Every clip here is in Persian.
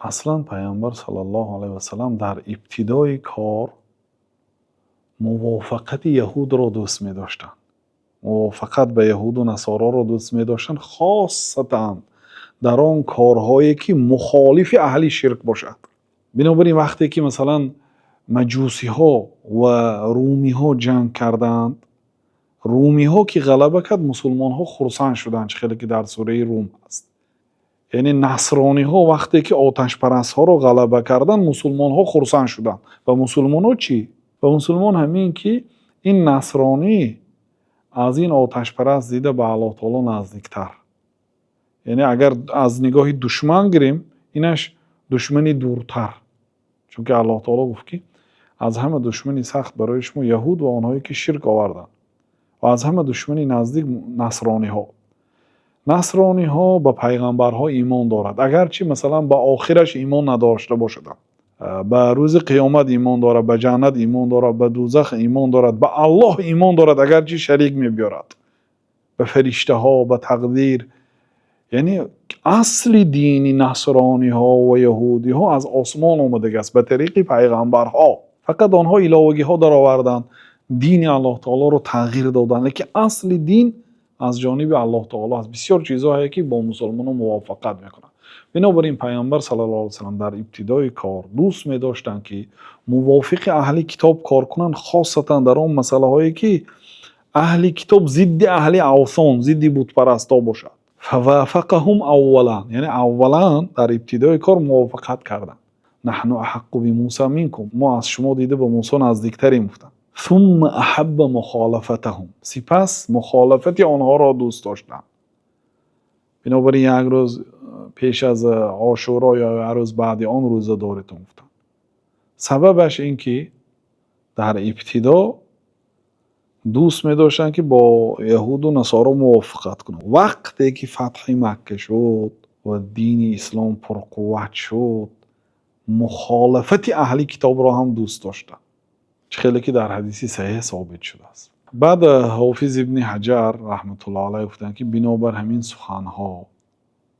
اصلا پیامبر صلی الله علیه و سلم در ابتدای کار موافقت یهود را دوست می داشتند. موافقت به یهود و نصارا را دوست می داشتند، خاصتا در آن کارهایی که مخالف اهل شرک باشد. بنابراین وقتی که مثلا مجوسی ها و رومی ها جنگ کردند، رومی ها که غلبه کرد، مسلمان ها خرسند شدند، خیلی که در سوره روم هست. یعنی نصرانی ها وقتی که آتش پرست ها را غلبه کردند، مسلمان ها خرسند شدند. و مسلمان ها چی؟ و مسلمان همین که این نصرانی از این آتش پرست دیده به الله تعالی نزدیکتر. یعنی اگر از نگاه دشمن گیریم، اینش دشمنی دورتر. چون که الله تعالی گفت که از همه دشمنی سخت برای شما یهود و آنهایی که شرک آوردند و از همه دشمنی نزدیک نصرانی ها. نصرانی ها به پیغمبرها ایمان دارد، اگرچه مثلا به آخرش ایمان نداشته باشد. به روز قیامت ایمان دارد، به جنت ایمان دارد، به دوزخ ایمان دارد، به الله ایمان دارد اگرچه شریک می بیارد، به فرشته ها، به تقدیر. یعنی اصل دین نصرانی ها و یهودی ها از آسمان آمده است به طریق پیغمبرها. فقط آنها الهگی ها در آوردند، دین الله تعالی رو تغییر دادند، لیکن اصل دین از جانب الله تعالی است. بسیار چیزهایی که با مسلمانان موافقت میکنند. بنابراین پیامبر صلی الله علیه و سلم در ابتدای کار دوست می داشتند که موافق اهل کتاب کار کنند، خاصتا در آن مسئله هایی که اهل کتاب ضد اهل اوثان، ضد بت پرستا باشد. فوافقهم اولا، یعنی اولا در ابتدای کار موافقت کردند. نحن احق بموسی منکم، ما از شما دیده به موسی نزدیکتریم گفتند. ثم احب مخالفتهم، سپس مخالفت آنها را دوست داشتند. بنابراین یک روز پیش از عاشورا یا یک روز بعد آن روزه دارتون گفتند. سببش این که در ابتدا دوست می داشتن که با یهود و نصارا موافقت کنند. وقتی که فتح مکه شد و دین اسلام پرقوت شد، مخالفت اهل کتاب را هم دوست داشتن، خیلی که در حدیثی صحیح ثابت شده است. بعد حافظ ابن حجر رحمت الله علیه گفتن که بنابر همین سخنها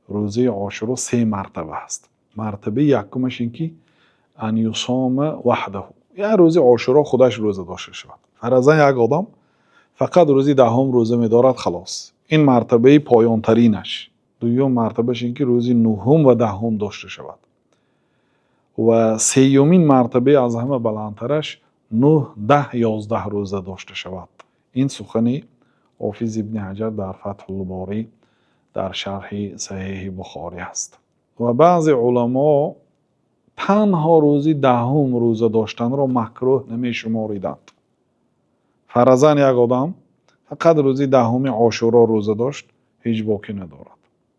روزه عاشورا 3 مرتبه است. مرتبه یکمش این که ان یصام وحده، یعنی روزه عاشورا خودش روزه داشته شود. فرضاً یک آدم فقط روزی 10 روزه می‌دارد، خلاص این مرتبه پایان ترینش. دوم مرتبهش این که روزی 9 و 10 داشته شود. و سیومین مرتبه از همه بلندترش 9 10 11 روزه داشته شود. این سخنی حافظ ابن حجر در فتح الباری در شرح صحیح بخاری است. و بعضی علما تنها روزی 10 روزه داشتن را مکروه نمی شماریدند. فرضاً یک آدم فقط روزی 10 عاشورا روزه داشت، هیچ باکی ندارد.